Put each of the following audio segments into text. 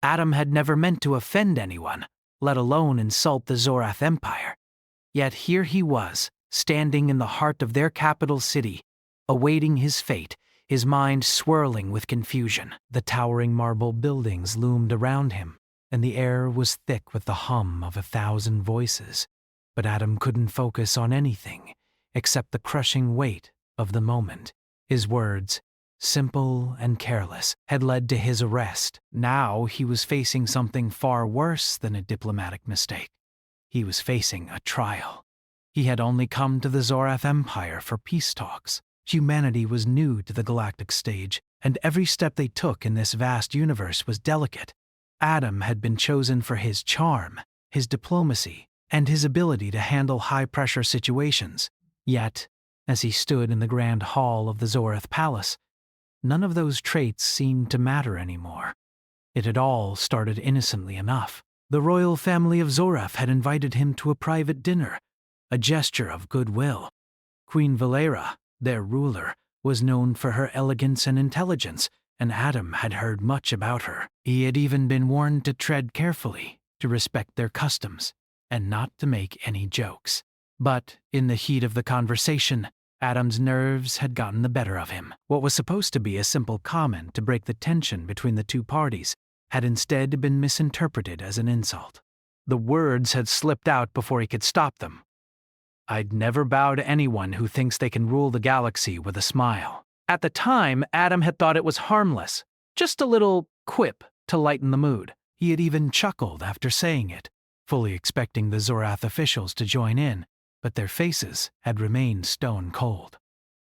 Adam had never meant to offend anyone, let alone insult the Zorath Empire. Yet here he was, standing in the heart of their capital city, awaiting his fate, his mind swirling with confusion. The towering marble buildings loomed around him, and the air was thick with the hum of 1,000 voices. But Adam couldn't focus on anything except the crushing weight of the moment. His words, simple and careless, had led to his arrest. Now he was facing something far worse than a diplomatic mistake. He was facing a trial. He had only come to the Zorath Empire for peace talks. Humanity was new to the galactic stage, and every step they took in this vast universe was delicate. Adam had been chosen for his charm, his diplomacy, and his ability to handle high-pressure situations. Yet, as he stood in the grand hall of the Zorath Palace, none of those traits seemed to matter anymore. It had all started innocently enough. The royal family of Zorath had invited him to a private dinner, a gesture of goodwill. Queen Valera, their ruler, was known for her elegance and intelligence, and Adam had heard much about her. He had even been warned to tread carefully, to respect their customs, and not to make any jokes. But, in the heat of the conversation, Adam's nerves had gotten the better of him. What was supposed to be a simple comment to break the tension between the two parties had instead been misinterpreted as an insult. The words had slipped out before he could stop them. "I'd never bow to anyone who thinks they can rule the galaxy with a smile." At the time, Adam had thought it was harmless, just a little quip to lighten the mood. He had even chuckled after saying it, fully expecting the Zorath officials to join in, but their faces had remained stone cold.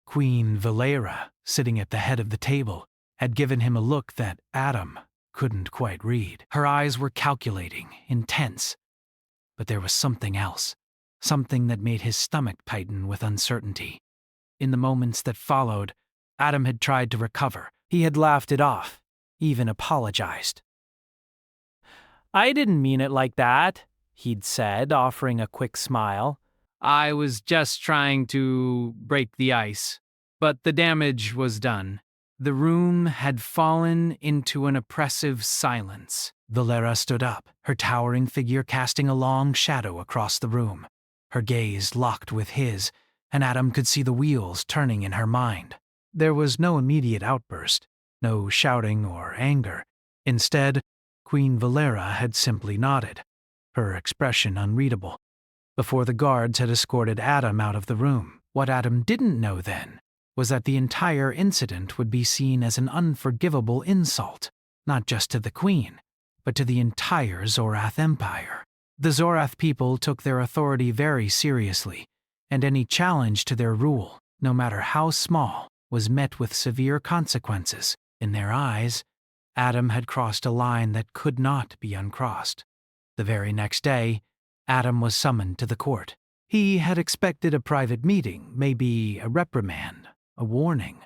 Queen Valera, sitting at the head of the table, had given him a look that Adam couldn't quite read. Her eyes were calculating, intense. But there was something else, something that made his stomach tighten with uncertainty. In the moments that followed, Adam had tried to recover. He had laughed it off, even apologized. "I didn't mean it like that," he'd said, offering a quick smile. "I was just trying to break the ice, but the damage was done." The room had fallen into an oppressive silence. Valera stood up, her towering figure casting a long shadow across the room. Her gaze locked with his, and Adam could see the wheels turning in her mind. There was no immediate outburst, no shouting or anger. Instead, Queen Valera had simply nodded, her expression unreadable, before the guards had escorted Adam out of the room. What Adam didn't know then was that the entire incident would be seen as an unforgivable insult, not just to the Queen, but to the entire Zorath Empire. The Zorath people took their authority very seriously, and any challenge to their rule, no matter how small, was met with severe consequences. In their eyes, Adam had crossed a line that could not be uncrossed. The very next day, Adam was summoned to the court. He had expected a private meeting, maybe a reprimand, a warning,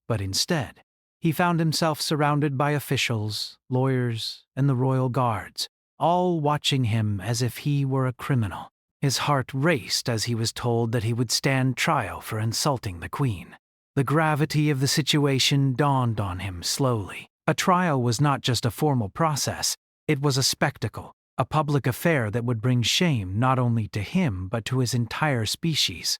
but instead, he found himself surrounded by officials, lawyers, and the royal guards, all watching him as if he were a criminal. His heart raced as he was told that he would stand trial for insulting the Queen. The gravity of the situation dawned on him slowly. A trial was not just a formal process, it was a spectacle, a public affair that would bring shame not only to him but to his entire species.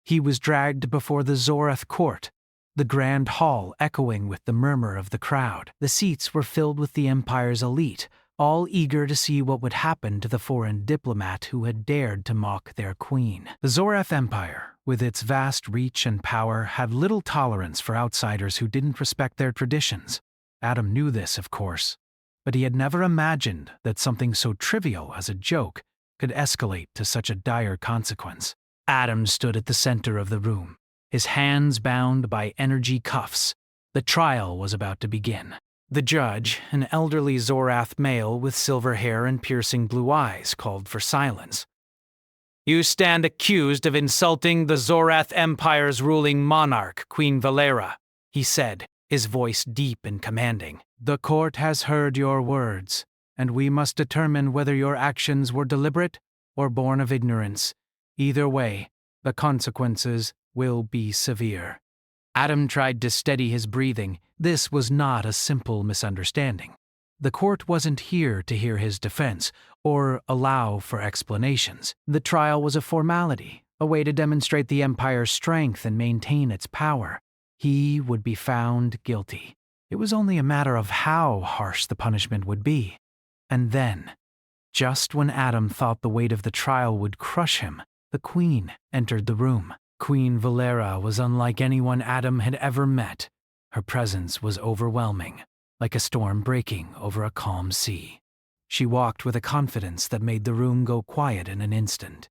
He was dragged before the Zorath court, the grand hall echoing with the murmur of the crowd. The seats were filled with the Empire's elite, all eager to see what would happen to the foreign diplomat who had dared to mock their queen. The Zorath Empire, with its vast reach and power, had little tolerance for outsiders who didn't respect their traditions. Adam knew this, of course, but he had never imagined that something so trivial as a joke could escalate to such a dire consequence. Adam stood at the center of the room, his hands bound by energy cuffs. The trial was about to begin. The judge, an elderly Zorath male with silver hair and piercing blue eyes, called for silence. "You stand accused of insulting the Zorath Empire's ruling monarch, Queen Valera," he said, his voice deep and commanding. "The court has heard your words, and we must determine whether your actions were deliberate or born of ignorance. Either way, the consequences will be severe." Adam tried to steady his breathing. This was not a simple misunderstanding. The court wasn't here to hear his defense or allow for explanations. The trial was a formality, a way to demonstrate the Empire's strength and maintain its power. He would be found guilty. It was only a matter of how harsh the punishment would be. And then, just when Adam thought the weight of the trial would crush him, the Queen entered the room. Queen Valera was unlike anyone Adam had ever met. Her presence was overwhelming, like a storm breaking over a calm sea. She walked with a confidence that made the room go quiet in an instant.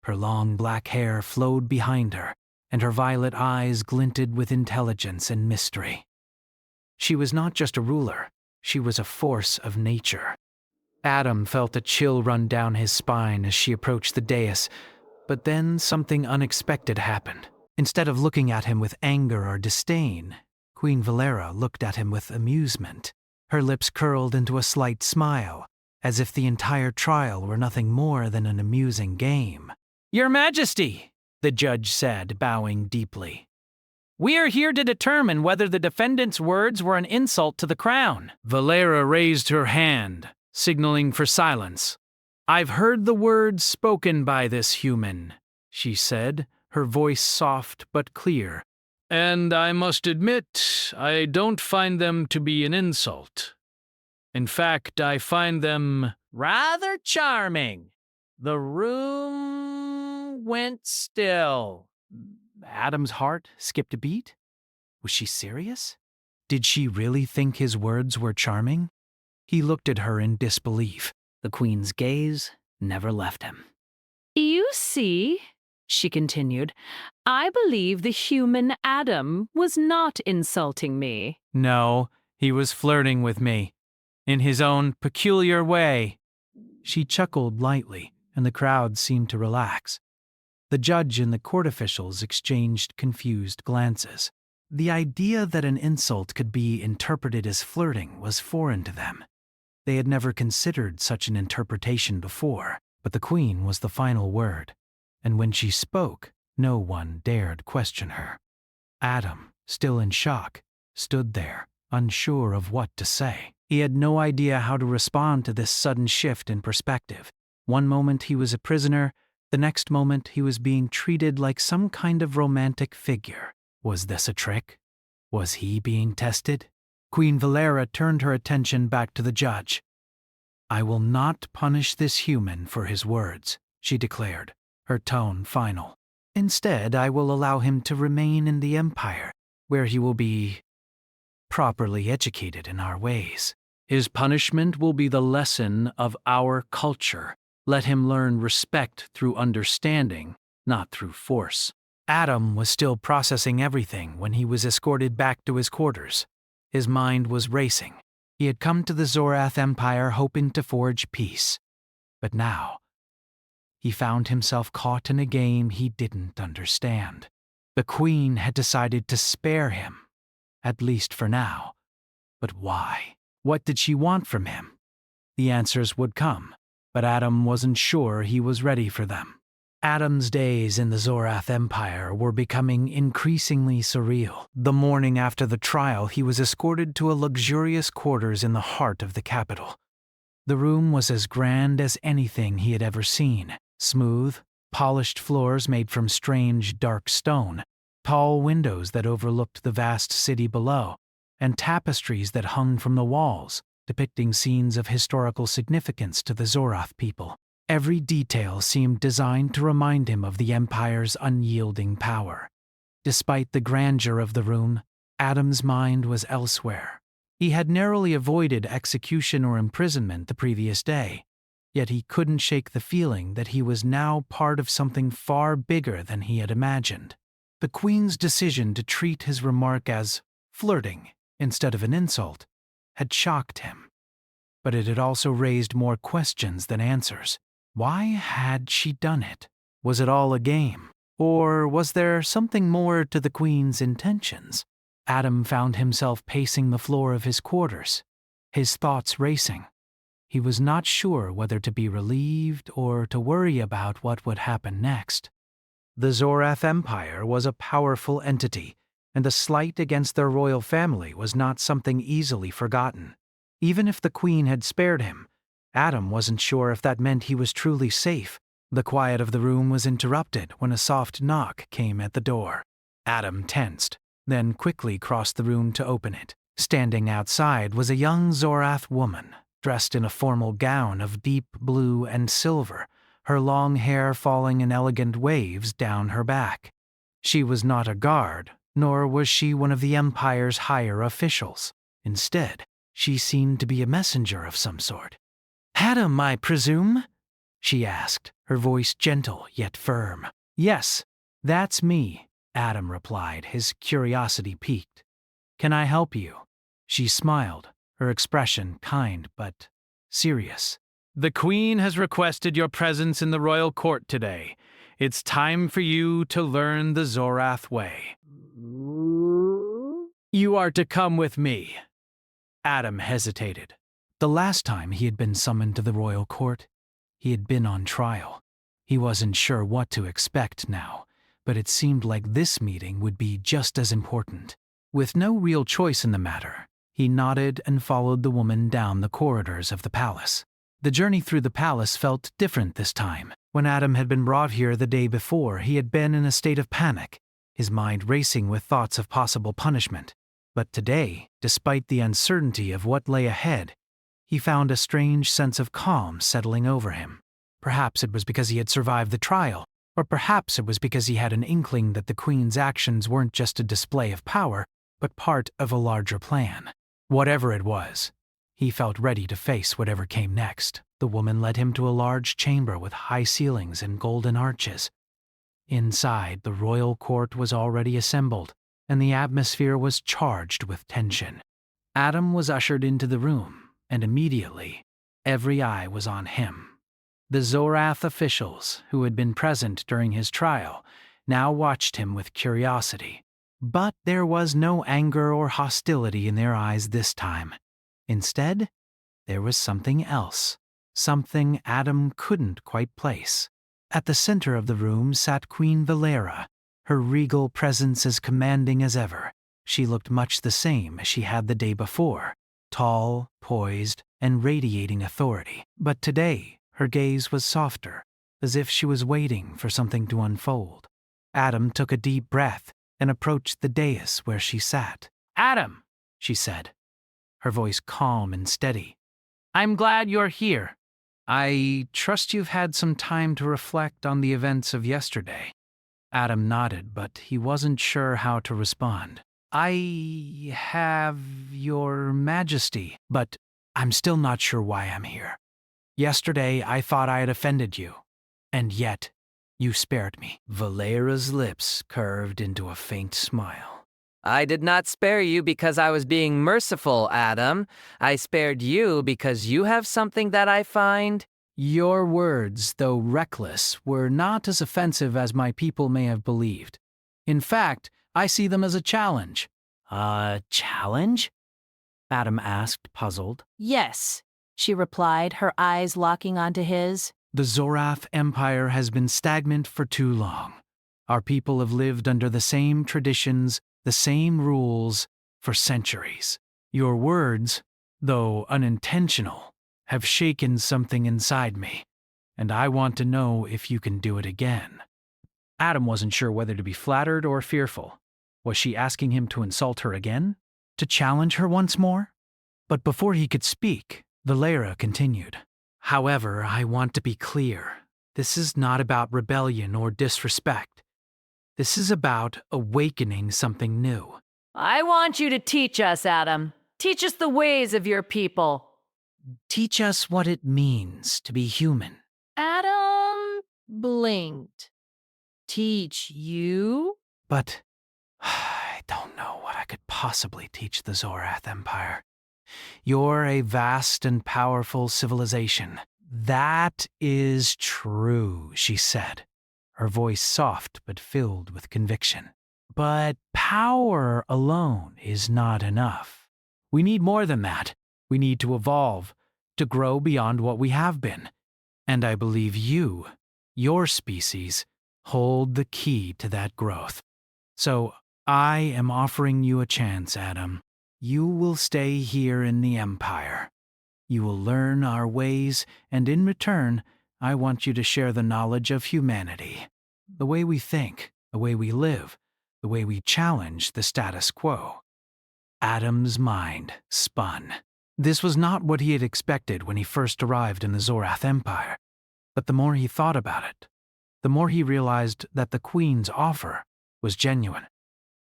Her long black hair flowed behind her, and her violet eyes glinted with intelligence and mystery. She was not just a ruler, she was a force of nature. Adam felt a chill run down his spine as she approached the dais, but then something unexpected happened. Instead of looking at him with anger or disdain, Queen Valera looked at him with amusement. Her lips curled into a slight smile, as if the entire trial were nothing more than an amusing game. "Your Majesty," the judge said, bowing deeply. "We are here to determine whether the defendant's words were an insult to the crown." Valera raised her hand, signaling for silence. "I've heard the words spoken by this human," she said, her voice soft but clear. "And I must admit, I don't find them to be an insult. In fact, I find them rather charming." The room went still. Adam's heart skipped a beat. Was she serious? Did she really think his words were charming? He looked at her in disbelief. The Queen's gaze never left him. "You see," she continued, "I believe the human Adam was not insulting me." No, he was flirting with me, in his own peculiar way. She chuckled lightly, and the crowd seemed to relax. The judge and the court officials exchanged confused glances. The idea that an insult could be interpreted as flirting was foreign to them. They had never considered such an interpretation before, but the Queen was the final word, and when she spoke, no one dared question her. Adam, still in shock, stood there, unsure of what to say. He had no idea how to respond to this sudden shift in perspective. One moment he was a prisoner, the next moment he was being treated like some kind of romantic figure. Was this a trick? Was he being tested? Queen Valera turned her attention back to the judge. "I will not punish this human for his words," she declared, her tone final. "Instead, I will allow him to remain in the Empire, where he will be properly educated in our ways. His punishment will be the lesson of our culture. Let him learn respect through understanding, not through force." Adam was still processing everything when he was escorted back to his quarters. His mind was racing. He had come to the Zorath Empire hoping to forge peace. But now, he found himself caught in a game he didn't understand. The Queen had decided to spare him, at least for now. But why? What did she want from him? The answers would come, but Adam wasn't sure he was ready for them. Adam's days in the Zorath Empire were becoming increasingly surreal. The morning after the trial, he was escorted to a luxurious quarters in the heart of the capital. The room was as grand as anything he had ever seen. Smooth, polished floors made from strange, dark stone, tall windows that overlooked the vast city below, and tapestries that hung from the walls, depicting scenes of historical significance to the Zorath people. Every detail seemed designed to remind him of the Empire's unyielding power. Despite the grandeur of the room, Adam's mind was elsewhere. He had narrowly avoided execution or imprisonment the previous day, yet he couldn't shake the feeling that he was now part of something far bigger than he had imagined. The Queen's decision to treat his remark as flirting instead of an insult had shocked him, but it had also raised more questions than answers. Why had she done it? Was it all a game? Or was there something more to the Queen's intentions? Adam found himself pacing the floor of his quarters, his thoughts racing. He was not sure whether to be relieved or to worry about what would happen next. The Zorath Empire was a powerful entity, and a slight against their royal family was not something easily forgotten. Even if the Queen had spared him, Adam wasn't sure if that meant he was truly safe. The quiet of the room was interrupted when a soft knock came at the door. Adam tensed, then quickly crossed the room to open it. Standing outside was a young Zorath woman, dressed in a formal gown of deep blue and silver, her long hair falling in elegant waves down her back. She was not a guard, nor was she one of the Empire's higher officials. Instead, she seemed to be a messenger of some sort. "Adam, I presume?" she asked, her voice gentle yet firm. "Yes, that's me," Adam replied, his curiosity piqued. "Can I help you?" She smiled, her expression kind but serious. "The Queen has requested your presence in the royal court today. It's time for you to learn the Zorath way. You are to come with me." Adam hesitated. The last time he had been summoned to the royal court, he had been on trial. He wasn't sure what to expect now, but it seemed like this meeting would be just as important. With no real choice in the matter, he nodded and followed the woman down the corridors of the palace. The journey through the palace felt different this time. When Adam had been brought here the day before, he had been in a state of panic, his mind racing with thoughts of possible punishment. But today, despite the uncertainty of what lay ahead, he found a strange sense of calm settling over him. Perhaps it was because he had survived the trial, or perhaps it was because he had an inkling that the Queen's actions weren't just a display of power, but part of a larger plan. Whatever it was, he felt ready to face whatever came next. The woman led him to a large chamber with high ceilings and golden arches. Inside, the royal court was already assembled, and the atmosphere was charged with tension. Adam was ushered into the room, and immediately, every eye was on him. The Zorath officials, who had been present during his trial, now watched him with curiosity. But there was no anger or hostility in their eyes this time. Instead, there was something else, something Adam couldn't quite place. At the center of the room sat Queen Valera, her regal presence as commanding as ever. She looked much the same as she had the day before, tall, poised, and radiating authority. But today, her gaze was softer, as if she was waiting for something to unfold. Adam took a deep breath and approached the dais where she sat. "Adam," she said, her voice calm and steady, "I'm glad you're here. I trust you've had some time to reflect on the events of yesterday." Adam nodded, but he wasn't sure how to respond. "I have, Your Majesty, but I'm still not sure why I'm here. Yesterday I thought I had offended you, and yet you spared me." Valera's lips curved into a faint smile. "I did not spare you because I was being merciful, Adam. I spared you because you have something that I find—" "Your words, though reckless, were not as offensive as my people may have believed. In fact, I see them as a challenge." "A challenge?" Adam asked, puzzled. "Yes," she replied, her eyes locking onto his. "The Zorath Empire has been stagnant for too long. Our people have lived under the same traditions, the same rules, for centuries. Your words, though unintentional, have shaken something inside me, and I want to know if you can do it again." Adam wasn't sure whether to be flattered or fearful. Was she asking him to insult her again? To challenge her once more? But before he could speak, Valera continued. "However, I want to be clear. This is not about rebellion or disrespect. This is about awakening something new." "I want you to teach us, Adam. Teach us the ways of your people." "Teach us what it means to be human." Adam blinked. "Teach you?" "But I don't know what I could possibly teach the Zorath Empire. You're a vast and powerful civilization." "That is true," she said, her voice soft but filled with conviction. "But power alone is not enough. We need more than that. We need to evolve, to grow beyond what we have been. And I believe you, your species, hold the key to that growth. So I am offering you a chance, Adam. You will stay here in the Empire. You will learn our ways, and in return, I want you to share the knowledge of humanity. The way we think, the way we live, the way we challenge the status quo. Adam's mind spun. This was not what he had expected when he first arrived in the Zorath Empire. But the more he thought about it, the more he realized that the Queen's offer was genuine.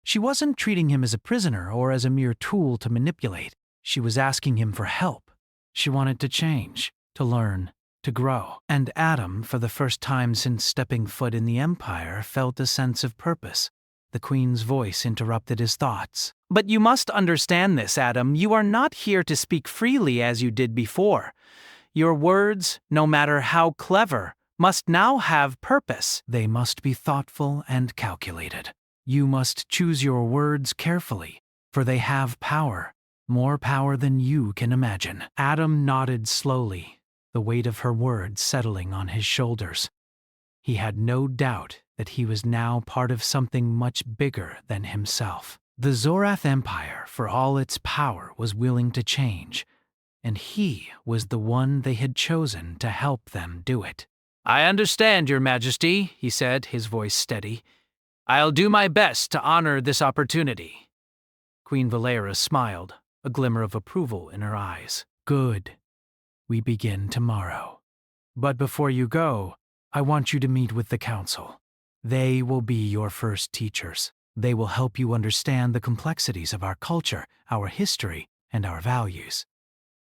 She wasn't treating him as a prisoner or as a mere tool to manipulate. She was asking him for help. She wanted to change, to learn, to grow. And Adam, for the first time since stepping foot in the Empire, felt a sense of purpose. The Queen's voice interrupted his thoughts. But you must understand this, Adam. You are not here to speak freely as you did before. Your words, no matter how clever, must now have purpose. They must be thoughtful and calculated. You must choose your words carefully, for they have power, more power than you can imagine. Adam nodded slowly, the weight of her words settling on his shoulders. He had no doubt that he was now part of something much bigger than himself. The Zorath Empire, for all its power, was willing to change, and he was the one they had chosen to help them do it. I understand, Your Majesty, he said, his voice steady. I'll do my best to honor this opportunity. Queen Valera smiled, a glimmer of approval in her eyes. Good. We begin tomorrow. But before you go, I want you to meet with the Council. They will be your first teachers. They will help you understand the complexities of our culture, our history, and our values.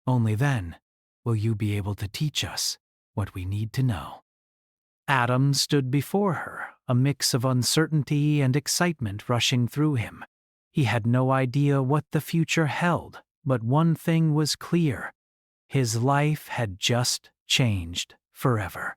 Only then will you be able to teach us what we need to know. Adam stood before her, a mix of uncertainty and excitement rushing through him. He had no idea what the future held, but one thing was clear. His life had just changed forever.